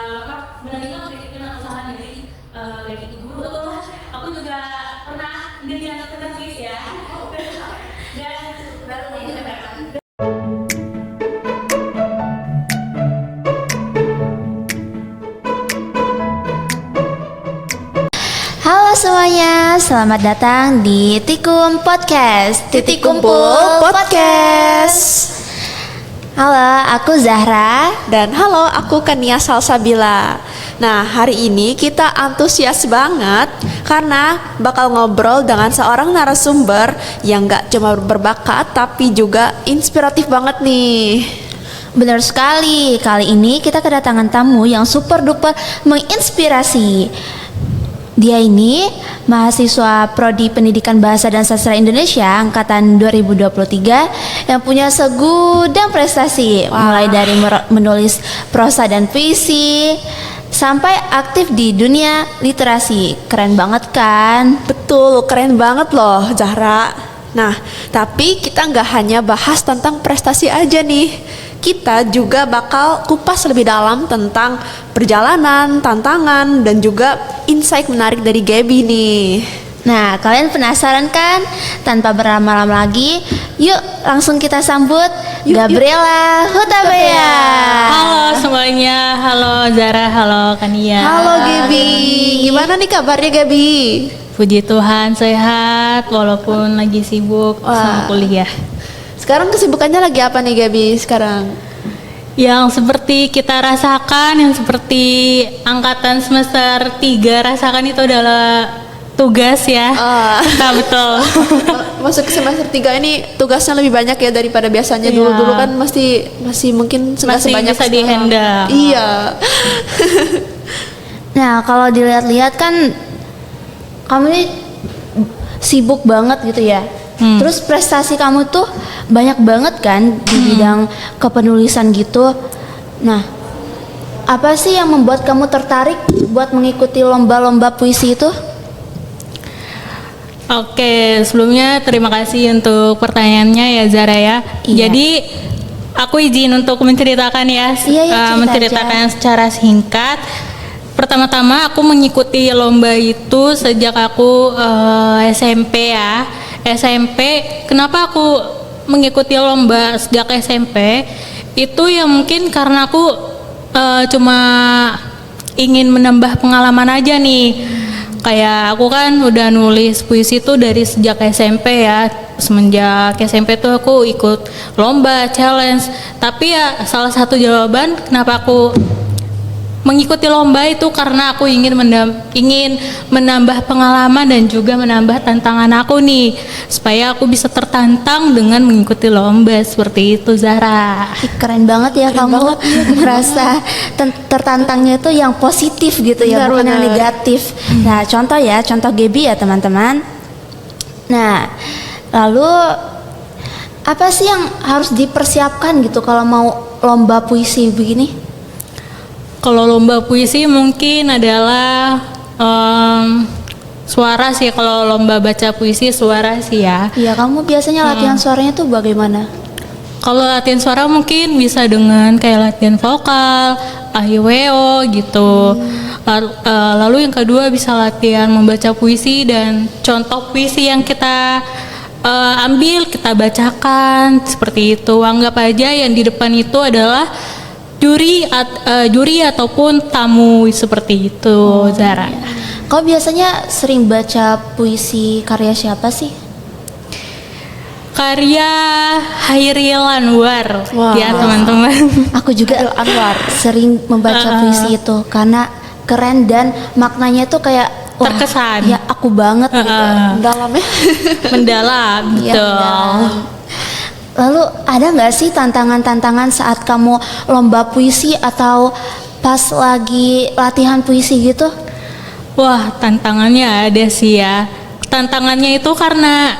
menerima kritikan usaha dari guru tuh. Aku juga pernah jadi anak terkasih ya. Dan baru ini Halo semuanya, selamat datang di Tikum Podcast, Titik Kumpul Podcast. Halo, aku Zahra. Dan halo, aku Kania Salsabila. Nah, hari ini kita antusias banget karena bakal ngobrol dengan seorang narasumber yang gak cuma berbakat tapi juga inspiratif banget nih. Benar sekali, kali ini kita kedatangan tamu yang super duper menginspirasi. Dia ini mahasiswa Prodi Pendidikan Bahasa dan Sastra Indonesia angkatan 2023 yang punya segudang prestasi. Mulai dari menulis prosa dan puisi sampai aktif di dunia literasi. Keren banget kan? Betul, keren banget loh Zahra. Nah, tapi kita nggak hanya bahas tentang prestasi aja nih. Kita juga bakal kupas lebih dalam tentang perjalanan, tantangan, dan juga insight menarik dari Gaby nih. Nah, kalian penasaran kan? Tanpa berlama-lama lagi, yuk langsung kita sambut Gabriela Hutabea. Halo semuanya, halo Zara, halo Kania. Halo Gaby, gimana nih kabarnya Gaby? Puji Tuhan sehat walaupun lagi sibuk sama kuliah. Sekarang kesibukannya lagi apa nih Gaby sekarang? Yang seperti kita rasakan, yang seperti angkatan semester 3 rasakan itu adalah tugas ya. Nah, betul. Masuk ke semester 3 ini tugasnya lebih banyak ya daripada biasanya. Dulu kan masih mungkin nggak masih sebanyak bisa sekarang. di-handle. Iya. Nah, kalau dilihat-lihat kan kamu ini sibuk banget gitu ya. Terus prestasi kamu tuh banyak banget kan di bidang kepenulisan gitu. Nah, apa sih yang membuat kamu tertarik buat mengikuti lomba-lomba puisi itu? Oke, sebelumnya terima kasih untuk pertanyaannya ya Zara ya. Iya. Jadi aku izin untuk menceritakan ya, Iya, menceritakan secara singkat. Pertama-tama aku mengikuti lomba itu sejak aku SMP ya. SMP, kenapa aku mengikuti lomba sejak SMP? Itu ya mungkin karena aku cuma ingin menambah pengalaman aja nih. Kayak aku kan udah nulis puisi tuh dari sejak SMP ya. Semenjak SMP tuh aku ikut lomba, challenge. Tapi ya salah satu jawaban kenapa aku mengikuti lomba itu karena aku ingin menambah pengalaman dan juga menambah tantangan aku nih, supaya aku bisa tertantang dengan mengikuti lomba seperti itu Zara. Keren banget ya kamu merasa tertantangnya itu yang positif gitu ya, bukan yang negatif. Nah, contoh Gaby ya teman-teman. Nah, lalu apa sih yang harus dipersiapkan gitu kalau mau lomba puisi begini? Kalau lomba puisi mungkin adalah suara sih. Kalau lomba baca puisi suara sih ya. Iya, kamu biasanya latihan suaranya tuh bagaimana? Kalau latihan suara mungkin bisa dengan kayak latihan vokal, AIWO gitu. Lalu yang kedua bisa latihan membaca puisi dan contoh puisi yang kita ambil kita bacakan seperti itu. Anggap aja yang di depan itu adalah juri ataupun tamu seperti itu, Zara. Iya. Kau biasanya sering baca puisi karya siapa sih? Karya Hairil Anwar, ya teman-teman. Aku juga Anwar sering membaca puisi itu karena keren dan maknanya tuh kayak terkesan. Ya aku banget gitu. Dalamnya mendalam, Iya, betul. mendalam. Lalu ada nggak sih tantangan-tantangan saat kamu lomba puisi atau pas lagi latihan puisi gitu? Wah, tantangannya ada sih ya. Tantangannya itu karena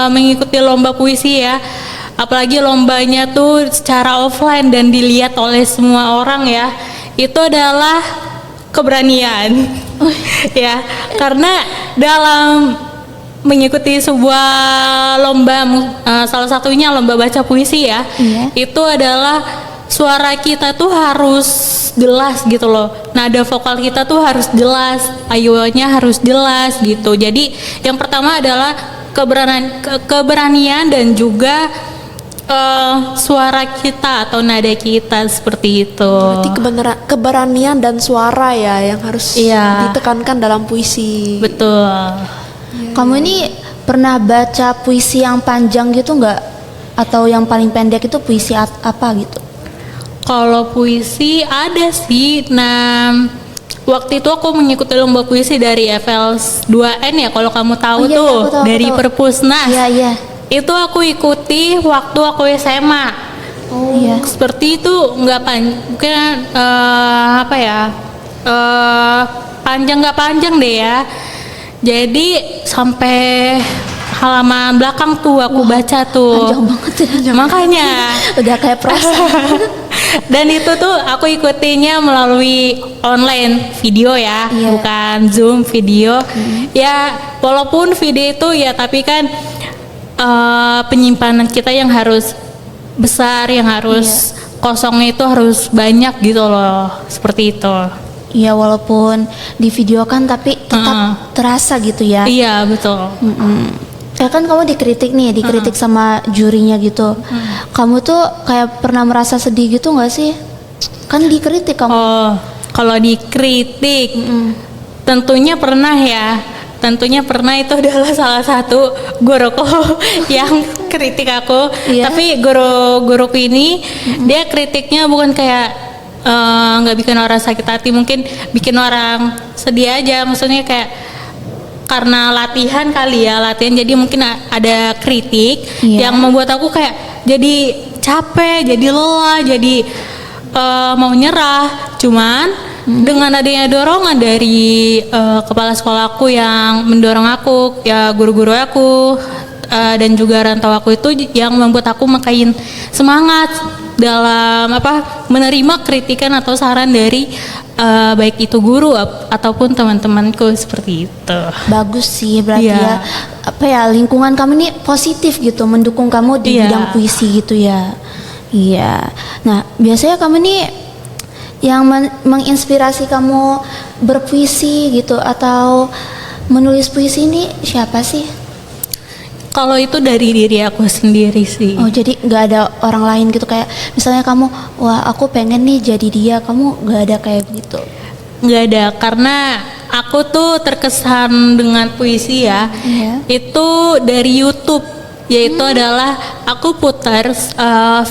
mengikuti lomba puisi ya. Apalagi lombanya tuh secara offline dan dilihat oleh semua orang ya. Itu adalah keberanian. Ya, karena dalam mengikuti sebuah lomba, salah satunya lomba baca puisi ya. Iya. Itu adalah suara kita tuh harus jelas gitu loh. Nada vokal kita tuh harus jelas, ayuannya harus jelas gitu. Jadi yang pertama adalah keberanian dan juga suara kita atau nada kita seperti itu. Berarti keberanian dan suara ya yang harus Iya. ditekankan dalam puisi. Betul. Kamu ini pernah baca puisi yang panjang gitu nggak? Atau yang paling pendek itu puisi apa gitu? Kalau puisi ada sih. Nah, waktu itu aku mengikuti lomba puisi dari FL2N ya, kalau kamu tahu Oh iya, tuh, aku tahu, dari aku tahu. Perpusnas. Iya, iya. Itu aku ikuti waktu aku SMA. Oh iya. Seperti itu nggak mungkin apa ya? Panjang nggak panjang deh ya. Jadi sampai halaman belakang tuh aku baca tuh. Panjang banget ya. Makanya. Udah kayak prosa. Dan itu tuh aku ikutinya melalui online video ya, Iya. bukan Zoom video. Ya, walaupun video itu ya, tapi kan penyimpanan kita yang harus besar, yang harus kosongnya itu harus banyak gitu loh, seperti itu. Iya, walaupun di video kan tapi tetap terasa gitu ya. Iya betul. Ya kan kamu dikritik nih, dikritik sama jurinya gitu. Kamu tuh kayak pernah merasa sedih gitu nggak sih? Kan dikritik kamu. Oh, kalau dikritik, tentunya pernah ya. Tentunya pernah, itu adalah salah satu guruku yang kritik aku. Iya. Tapi guruku ini dia kritiknya bukan kayak nggak bikin orang sakit hati, mungkin bikin orang sedih aja. Maksudnya kayak karena latihan kali ya, latihan, jadi mungkin ada kritik Iya. yang membuat aku kayak jadi capek, jadi lelah, jadi mau nyerah. Cuman dengan adanya dorongan dari kepala sekolahku yang mendorong aku, ya guru-guru aku dan juga rantau aku, itu yang membuat aku makin semangat dalam menerima kritikan atau saran dari baik itu guru ataupun teman-temanku, seperti itu. Bagus sih, berarti Iya. ya lingkungan kamu nih positif gitu, mendukung kamu di Iya. bidang puisi gitu ya. Iya. Nah, biasanya kamu nih yang menginspirasi kamu berpuisi gitu atau menulis puisi ini siapa sih? Kalau itu dari diri aku sendiri sih. Oh, jadi nggak ada orang lain gitu, kayak misalnya kamu, wah aku pengen nih jadi dia, kamu nggak ada kayak begitu? Nggak ada, karena aku tuh terkesan dengan puisi ya. Iya. Itu dari YouTube, yaitu adalah aku putar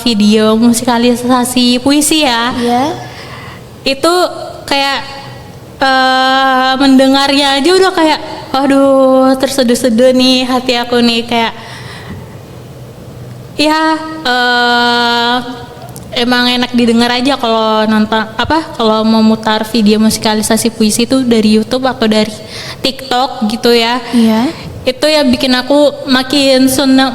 video musikalisasi puisi ya. Iya. Itu kayak mendengarnya aja udah kayak, aduh, terseduh-seduh nih hati aku nih, kayak ya emang enak didengar aja kalau nonton kalau mau mutar video musikalisasi puisi itu dari YouTube atau dari TikTok gitu ya. Iya. Itu ya bikin aku makin senang,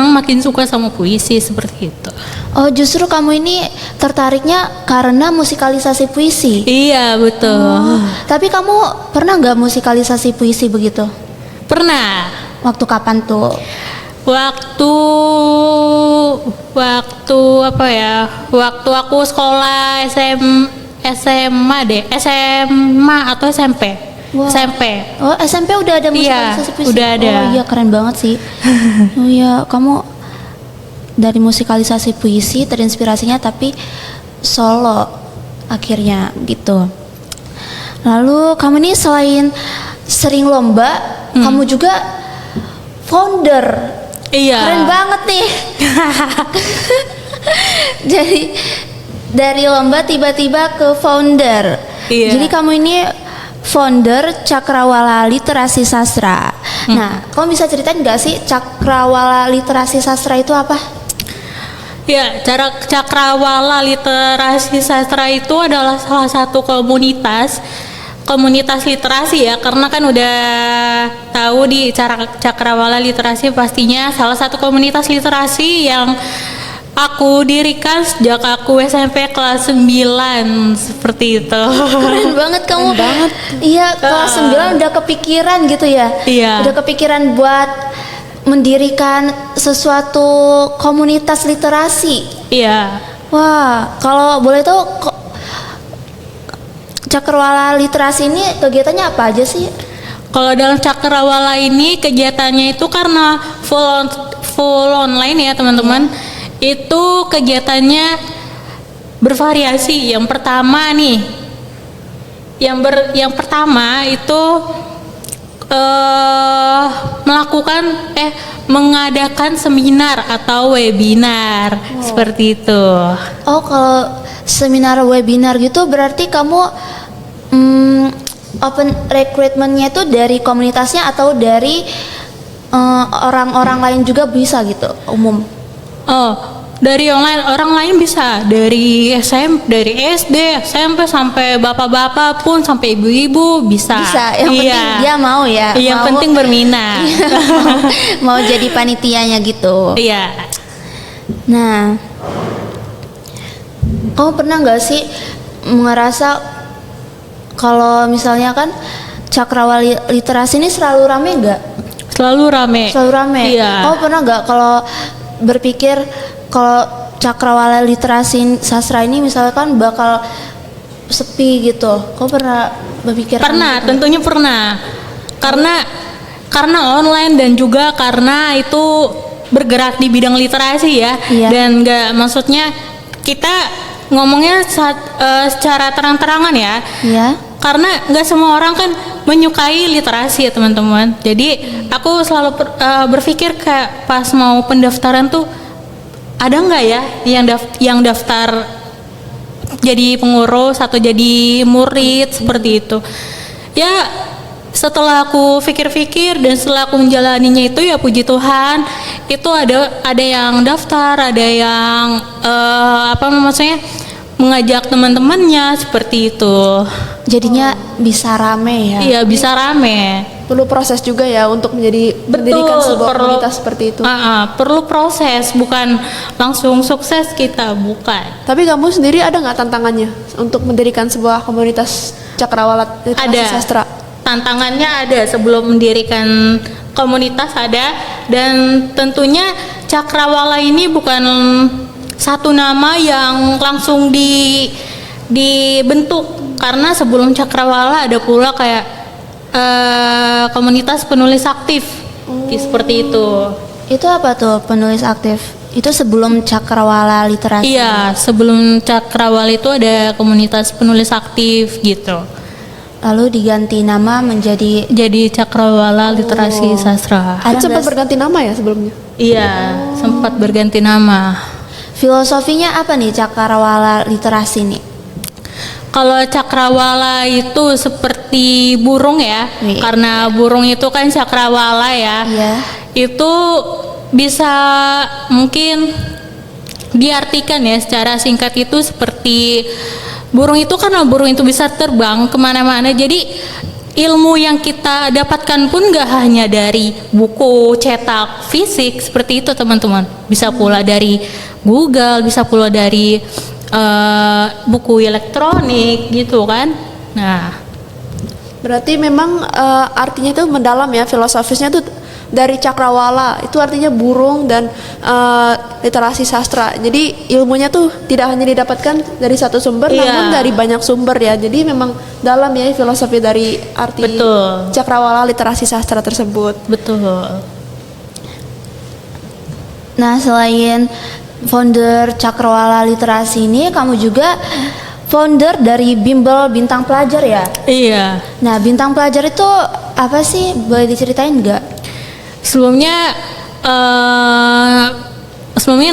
makin suka sama puisi, seperti itu. Oh, justru kamu ini tertariknya karena musikalisasi puisi. Iya betul. Oh, tapi kamu pernah nggak musikalisasi puisi begitu? Pernah. Waktu kapan tuh? Waktu apa ya? Waktu aku sekolah SMA deh, SMA atau SMP. Wah. SMP. Oh, SMP udah ada Iya, musikalisasi puisi? udah ada. Oh iya, keren banget sih. Oh iya, kamu dari musikalisasi puisi terinspirasinya tapi solo akhirnya gitu. Lalu kamu nih selain sering lomba, kamu juga founder. Iya. Keren banget nih. Jadi dari lomba tiba-tiba ke founder. Iya. Jadi kamu ini founder Cakrawala Literasi Sastra. Nah, kamu bisa ceritain nggak sih Cakrawala Literasi Sastra itu apa? Ya, Cakrawala Literasi Sastra itu adalah salah satu komunitas literasi ya, karena kan udah tahu di Cakrawala Literasi pastinya salah satu komunitas literasi yang aku dirikan sejak aku SMP kelas 9, seperti itu. Keren banget kamu. Iya, kelas 9 udah kepikiran gitu ya. Iya. Udah kepikiran buat mendirikan sesuatu komunitas literasi. Iya. Wah, kalau boleh tahu Cakrawala Literasi ini kegiatannya apa aja sih? Kalau dalam Cakrawala ini kegiatannya itu karena full online ya teman-teman. Itu kegiatannya bervariasi. Yang pertama nih, yang pertama itu mengadakan seminar atau webinar seperti itu. Oh, kalau seminar webinar gitu berarti kamu open recruitment-nya itu dari komunitasnya atau dari orang-orang lain juga bisa gitu, umum? Oh, dari orang lain bisa, dari SD, SMP sampai bapak-bapak pun sampai ibu-ibu bisa. Bisa, yang penting dia mau ya. Yang penting berminat. mau jadi panitianya gitu. Iya. Nah, kamu pernah nggak sih ngerasa kalau misalnya kan Cakrawala Literasi ini selalu rame nggak? Selalu rame. Selalu rame. Iya. Kamu pernah nggak kalau berpikir kalau Cakrawala Literasi Sastra ini misalkan bakal sepi gitu? Kamu pernah berpikir? Pernah, tentunya pernah. Karena online dan juga karena itu bergerak di bidang literasi ya. Iya. Dan maksudnya kita ngomongnya secara terang-terangan ya. Iya. Karena nggak semua orang kan menyukai literasi ya teman-teman. Jadi aku selalu berpikir kayak pas mau pendaftaran tuh ada nggak ya yang daftar jadi pengurus atau jadi murid seperti itu. Ya setelah aku pikir-pikir dan setelah aku menjalaninya itu ya puji Tuhan itu ada yang daftar, ada yang maksudnya mengajak teman-temannya seperti itu. Jadinya bisa rame ya. Iya, bisa rame. Perlu proses juga ya untuk mendirikan sebuah komunitas seperti itu. Perlu proses, bukan langsung sukses kita, bukan. Tapi kamu sendiri ada nggak tantangannya untuk mendirikan sebuah komunitas Cakrawala Literasi Sastra? Tantangannya ada sebelum mendirikan komunitas ada, dan tentunya Cakrawala ini bukan satu nama yang langsung dibentuk, karena sebelum Cakrawala ada pula kayak komunitas penulis aktif seperti itu. Itu apa tuh penulis aktif? Itu sebelum Cakrawala Literasi? Iya, sebelum Cakrawala itu ada komunitas penulis aktif gitu. Lalu diganti nama menjadi Cakrawala Literasi Sastra. Ada sempat berganti nama ya sebelumnya? Iya, sempat berganti nama. Filosofinya apa nih Cakrawala Literasi nih? Kalau Cakrawala itu seperti burung ya, Iya. karena burung itu kan cakrawala ya. Iya. Itu bisa mungkin diartikan ya secara singkat itu seperti burung itu, karena burung itu bisa terbang kemana-mana. Jadi ilmu yang kita dapatkan pun gak hanya dari buku cetak fisik seperti itu teman-teman. Bisa pula dari Google, bisa pula dari buku elektronik gitu kan. Nah, berarti memang artinya itu mendalam ya, filosofisnya tuh dari Cakrawala itu artinya burung dan literasi sastra. Jadi ilmunya tuh tidak hanya didapatkan dari satu sumber, namun dari banyak sumber ya. Jadi memang dalam ya filosofi dari arti Cakrawala Literasi Sastra tersebut. Betul. Nah, selain founder Cakrawala Literasi ini, kamu juga founder dari Bimbel Bintang Pelajar ya? Iya. Nah, Bintang Pelajar itu apa sih? Boleh diceritain nggak? Sebelumnya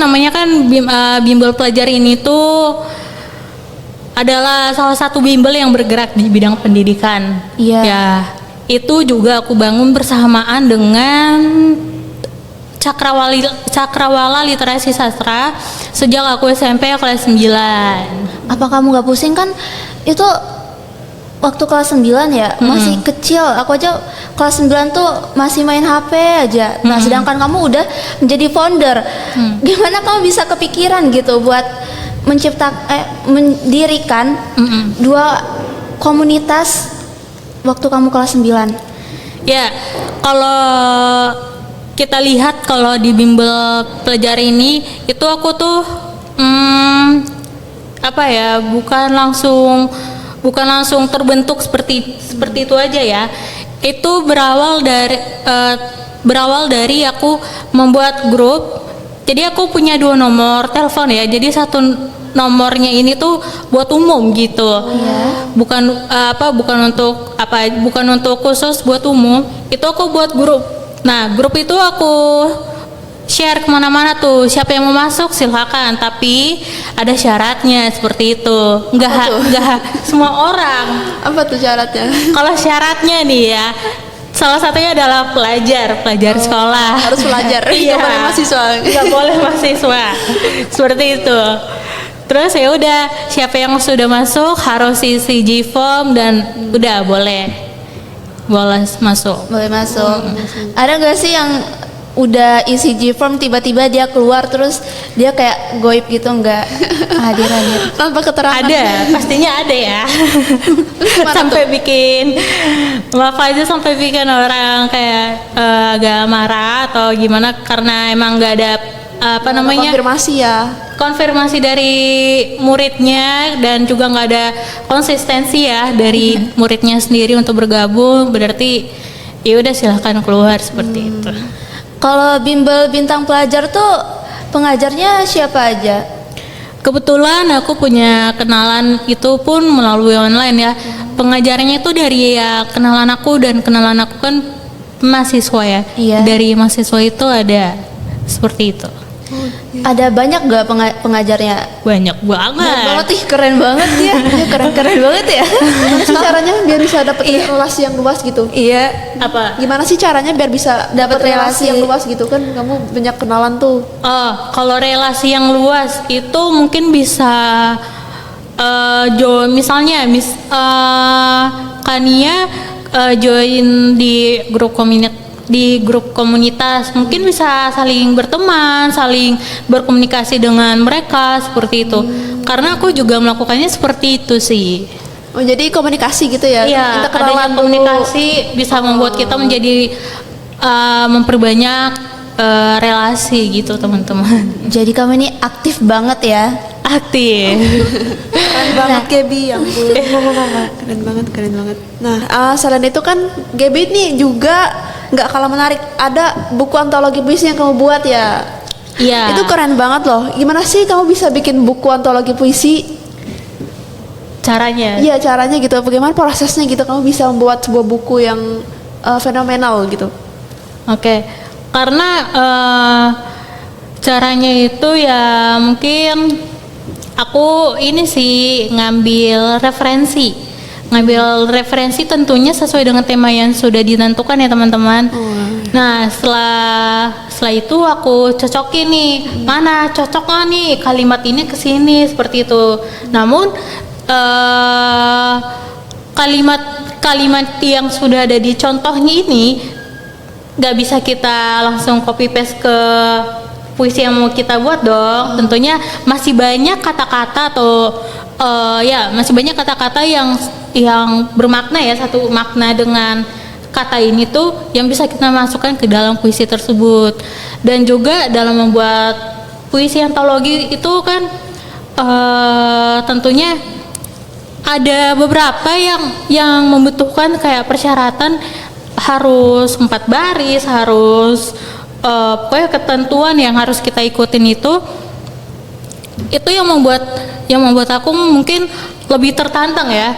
namanya kan Bimbel Pelajar ini tuh adalah salah satu bimbel yang bergerak di bidang pendidikan. Iya. Ya, itu juga aku bangun bersamaan dengan Cakrawala Literasi Sastra sejak aku SMP kelas 9. Apa kamu nggak pusing kan? Itu waktu kelas 9 ya, masih kecil. Aku aja kelas 9 tuh masih main HP aja. Nah, sedangkan kamu udah menjadi founder. Gimana kamu bisa kepikiran gitu buat mendirikan dua komunitas waktu kamu kelas 9? Ya, kalau kita lihat kalau di Bimbel Pelajar ini itu aku tuh apa ya, bukan langsung terbentuk seperti itu aja ya. Itu berawal dari aku membuat grup. Jadi aku punya 2 nomor telepon ya. Jadi satu nomornya ini tuh buat umum gitu. Bukan untuk khusus buat umum. Itu aku buat grup. Nah, grup itu aku share kemana-mana tuh, siapa yang mau masuk silakan, tapi ada syaratnya seperti itu. Nggak semua orang. Apa tuh syaratnya? Kalau syaratnya nih ya, salah satunya adalah pelajar sekolah. Harus pelajar, Iya. nggak boleh mahasiswa. Nggak boleh mahasiswa. Seperti itu. Terus ya udah, siapa yang sudah masuk harus isi G-form dan udah boleh masuk. Boleh masuk. Ada nggak sih yang udah isi G-form tiba-tiba dia keluar terus dia kayak goib gitu, nggak hadir? Tanpa keterangan. Ada, pastinya ada ya. Sampai bikin maaf aja, sampai bikin orang kayak agak marah atau gimana karena emang nggak ada konfirmasi ya. konfirmasi dari muridnya dan juga nggak ada konsistensi ya dari muridnya sendiri untuk bergabung, berarti ya udah silahkan keluar seperti itu. Kalau bimbel bintang pelajar tuh pengajarnya siapa aja? Kebetulan aku punya kenalan itu pun melalui online ya. Pengajarnya itu dari ya kenalan aku, dan kenalan aku kan mahasiswa ya. Iya. Dari mahasiswa itu ada seperti itu. Ada banyak nggak pengajarnya? Banyak banget. Banyak banget, ih keren banget ya. Keren banget ya. Gimana sih caranya biar bisa dapet relasi yang luas gitu? Iya. Apa? Gimana sih caranya biar bisa dapet relasi yang luas gitu, kan kamu banyak kenalan tuh. Oh, kalau relasi yang luas itu mungkin bisa misalnya Kania join di grup komunitas, mungkin bisa saling berteman, saling berkomunikasi dengan mereka seperti itu. Karena aku juga melakukannya seperti itu sih. Oh, jadi komunikasi gitu ya? Iya, Minta kenalan adanya dulu. komunikasi bisa membuat kita menjadi memperbanyak relasi gitu, teman-teman. Jadi kamu ini aktif banget ya. Aktif. Keren banget Gaby, ya ampun. Keren banget. Nah, selain itu kan Gaby ini juga nggak kalah menarik. Ada buku antologi puisi yang kamu buat ya? Iya. Itu keren banget loh. Gimana sih kamu bisa bikin buku antologi puisi? Caranya. Iya, caranya gitu. Bagaimana prosesnya gitu? Kamu bisa membuat sebuah buku yang fenomenal gitu. Oke. Karena caranya itu ya mungkin aku ini sih ngambil referensi tentunya sesuai dengan tema yang sudah ditentukan ya teman-teman. Nah setelah itu aku cocokin nih, mana cocok nggak nih kalimat ini ke sini seperti itu. Namun kalimat yang sudah ada di contohnya ini nggak bisa kita langsung copy paste ke puisi yang mau kita buat dong. Tentunya masih banyak kata-kata atau masih banyak kata-kata yang bermakna ya, satu makna dengan kata ini tuh yang bisa kita masukkan ke dalam puisi tersebut. Dan juga dalam membuat puisi antologi itu kan tentunya ada beberapa yang membutuhkan kayak persyaratan harus 4 baris, harus pokoknya ketentuan yang harus kita ikutin itu yang membuat aku mungkin lebih tertantang ya,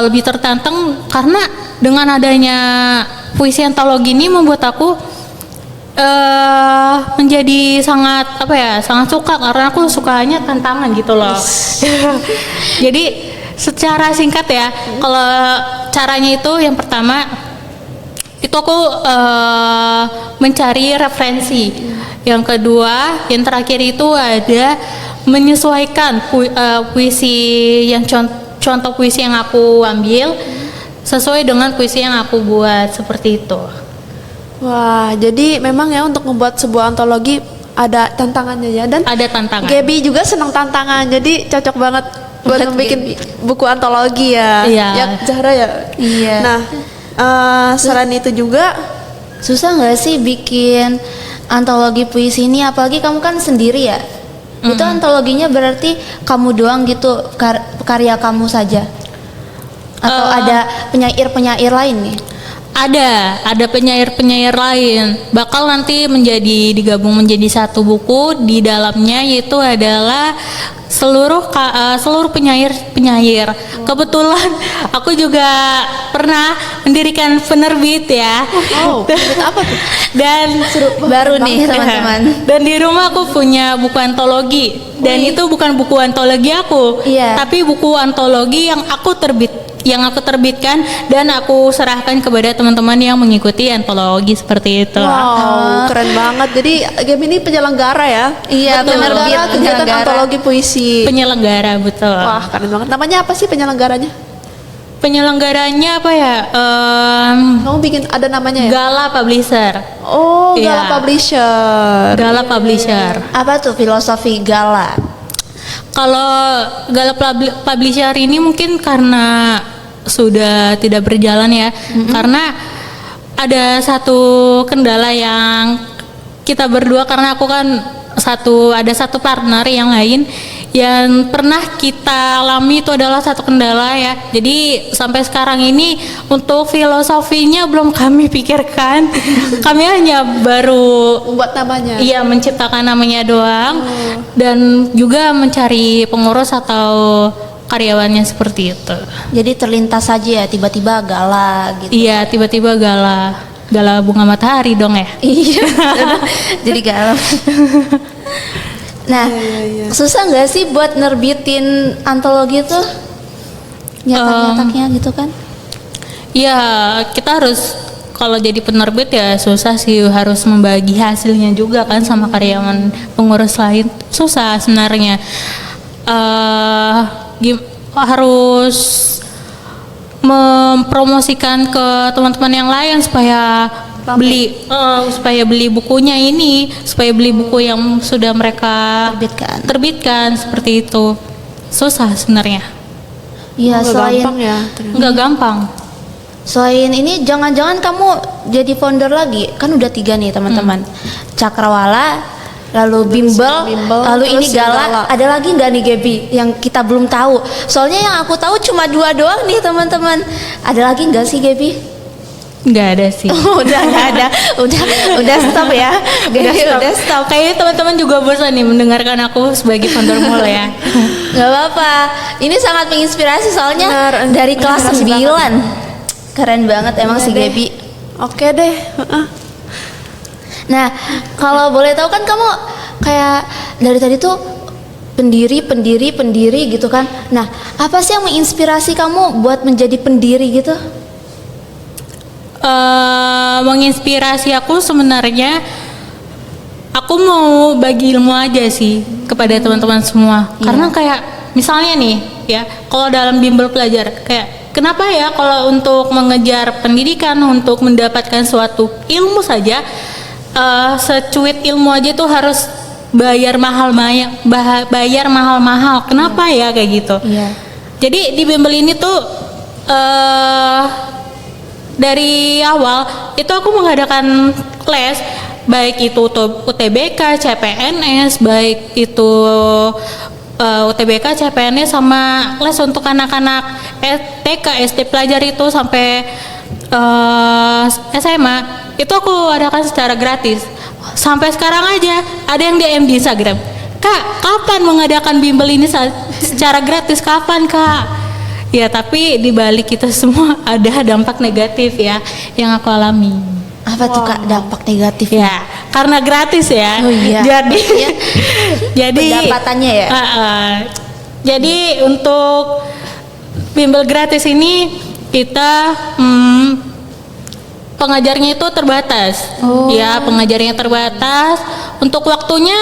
lebih tertantang karena dengan adanya puisi antologi ini membuat aku menjadi sangat suka, karena aku sukanya tantangan gitu loh. Jadi secara singkat ya, kalau caranya itu yang pertama itu aku mencari referensi. Yang kedua, yang terakhir itu ada menyesuaikan puisi yang contoh puisi yang aku ambil sesuai dengan puisi yang aku buat seperti itu. Wah, jadi memang ya untuk membuat sebuah antologi ada tantangannya ya, dan Ada tantangan. Gaby juga senang tantangan, jadi cocok banget buat membuat buku antologi ya. Iya. Ya, Zahra ya. Iya. Nah, selain itu juga Susah nggak sih bikin antologi puisi ini? Apalagi kamu kan sendiri ya. Itu antologinya berarti kamu doang gitu, karya kamu saja? Atau ada penyair-penyair lain nih? Ada penyair-penyair lain. Bakal nanti digabung menjadi satu buku. Di dalamnya yaitu adalah seluruh penyair. Kebetulan aku juga pernah mendirikan penerbit ya. Oh, apa tuh? Dan Baru nih teman-teman. Dan di rumah aku punya buku antologi. Dan itu bukan buku antologi aku, Iya. tapi buku antologi yang aku terbitkan dan aku serahkan kepada teman-teman yang mengikuti antologi seperti itu. Wow, keren banget. Jadi game ini penyelenggara ya? Iya, penerbit, kegiatan penyelenggara. antologi puisi. Penyelenggara, betul. Wah, keren banget. Namanya apa sih penyelenggaranya? Penyelenggaranya apa ya? Kamu bikin ada namanya ya? Gala Publisher. Oh, Iya. Gala Publisher. Gala Publisher. Apa tuh filosofi Gala? Kalau Gala Publisher ini mungkin karena sudah tidak berjalan ya, karena ada satu kendala yang kita berdua, karena aku kan ada satu partner yang lain yang pernah kita alami itu adalah satu kendala ya. Jadi sampai sekarang ini untuk filosofinya belum kami pikirkan. Kami hanya baru Membuat namanya. iya menciptakan namanya doang dan juga mencari pengurus atau karyawannya seperti itu. Jadi terlintas saja ya tiba-tiba Gala gitu. Iya, tiba-tiba gala bunga matahari dong ya. Iya. Jadi Gala. Nah, susah nggak sih buat nerbitin antologi tuh? Nyatak-nyataknya gitu kan? Iya, kita harus kalau jadi penerbit ya susah sih, harus membagi hasilnya juga kan sama karyawan pengurus lain. Susah sebenarnya. Harus mempromosikan ke teman-teman yang lain supaya beli bukunya ini, supaya beli buku yang sudah mereka terbitkan seperti itu. Susah sebenarnya. Iya, Nggak selain gampang ya. Nggak gampang. selain ini jangan-jangan kamu jadi founder lagi. Kan udah 3 nih teman-teman. Cakrawala, lalu Bimbel, lalu ini terus Gala. Ada lagi nggak nih Gaby yang kita belum tahu? Soalnya yang aku tahu cuma 2 doang nih teman-teman. Ada lagi nggak sih Gaby? Nggak ada sih. Udah nggak ada. Udah stop ya. Udah stop. Kayaknya teman-teman juga bosan nih mendengarkan aku sebagai founder mall ya. Gak apa-apa. Ini sangat menginspirasi soalnya Benar, dari kelas menginspirasi 9. banget. Keren banget emang Iya si deh. Gaby. Oke deh. Nah, kalau boleh tahu kan kamu kayak dari tadi tuh pendiri gitu kan. Nah, apa sih yang menginspirasi kamu buat menjadi pendiri gitu? Menginspirasi aku sebenarnya, aku mau bagi ilmu aja sih kepada teman-teman semua. Karena kayak misalnya nih ya, kalau dalam bimbel pelajar kayak kenapa ya kalau untuk mengejar pendidikan, untuk mendapatkan suatu ilmu saja, secuit ilmu aja tuh harus bayar mahal-mahal. Kenapa ya kayak gitu? Iya. Jadi di bimbel ini tuh dari awal itu aku mengadakan les, baik itu UTBK, CPNS, baik itu UTBK, CPNS, sama les untuk anak-anak TK, SD pelajar itu sampai SMA. Itu aku adakan secara gratis. Sampai sekarang aja ada yang DM di Instagram, "Kak, kapan mengadakan bimbel ini secara gratis? Kapan, Kak?" Ya, tapi di balik itu semua ada dampak negatif ya yang aku alami. Apa tuh Kak dampak negatif? Ya, karena gratis ya. Oh iya. Jadi Iya. jadi Pendapatannya ya? Jadi untuk bimbel gratis ini kita pengajarnya itu terbatas. Ya, pengajarnya terbatas. Untuk waktunya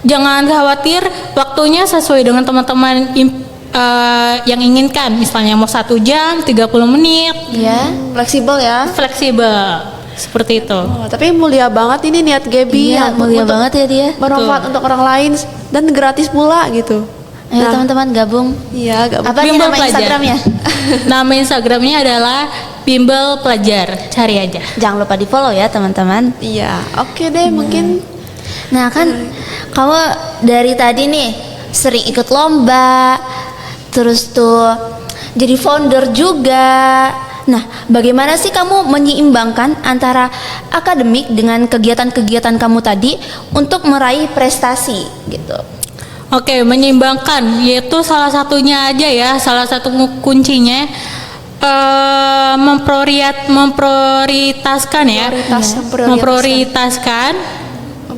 jangan khawatir, waktunya sesuai dengan teman-teman yang inginkan. Misalnya mau 1 jam, 30 menit. Iya. Fleksibel ya. Fleksibel. Seperti itu. Oh, tapi mulia banget ini niat Gaby. Iya, mulia untuk banget ya dia. bermanfaat untuk orang lain dan gratis pula gitu. Ayo teman-teman gabung. Iya, gak Apa nih Bimbel nama pelajar. Instagramnya? Nama Instagramnya adalah Bimbel Pelajar. Cari aja. Jangan lupa di follow ya teman-teman. Iya, oke deh mungkin Nah kan kamu dari tadi nih sering ikut lomba, terus tuh jadi founder juga. Nah, bagaimana sih kamu menyeimbangkan antara akademik dengan kegiatan-kegiatan kamu tadi untuk meraih prestasi gitu? Oke, menyeimbangkan yaitu salah satunya aja ya, salah satu kuncinya memprioritaskan ya, memprioritaskan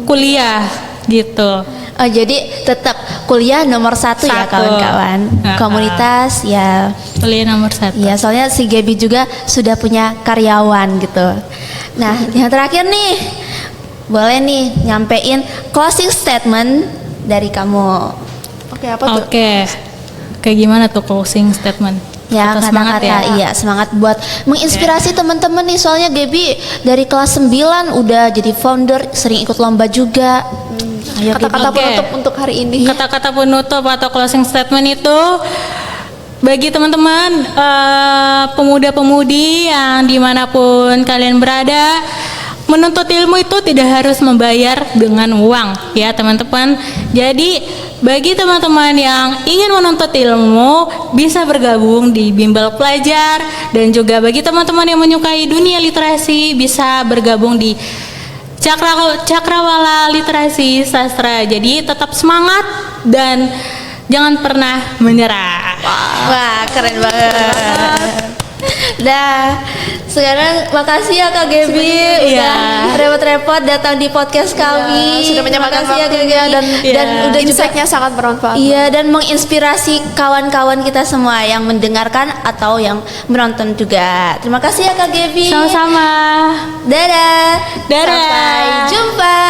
kuliah gitu. Oh, jadi tetap kuliah nomor satu ya Satu. kawan-kawan. Komunitas ya. Kuliah nomor 1. Ya, soalnya si Gaby juga sudah punya karyawan gitu. Nah, yang terakhir nih, boleh nih nyampein closing statement dari kamu. Oke, apa tuh? Oke. Kayak gimana tuh closing statement? Ya, Atau semangat kata-kata iya semangat buat menginspirasi teman-teman nih. Soalnya Gaby dari kelas 9 udah jadi founder, sering ikut lomba juga. Ayo Kata-kata Oke. penutup untuk hari ini. Kata-kata penutup atau closing statement itu bagi teman-teman pemuda-pemudi yang dimanapun kalian berada, menuntut ilmu itu tidak harus membayar dengan uang ya teman-teman. Jadi bagi teman-teman yang ingin menuntut ilmu bisa bergabung di Bimbel Pelajar, dan juga bagi teman-teman yang menyukai dunia literasi bisa bergabung di Cakrawala Literasi Sastra. Jadi tetap semangat dan jangan pernah menyerah. Wah, keren banget. Nah, sekarang makasih ya Kak Gaby Iya. udah repot-repot datang di podcast kami. Sudah menyempatkan Makasih ya Kak waktunya Gaby. dan dan udah juga insight-nya sangat bermanfaat. iya, dan menginspirasi kawan-kawan kita semua yang mendengarkan atau yang menonton juga. Terima kasih ya Kak Gaby. Sama-sama. Dadah. Dadah. Sampai jumpa.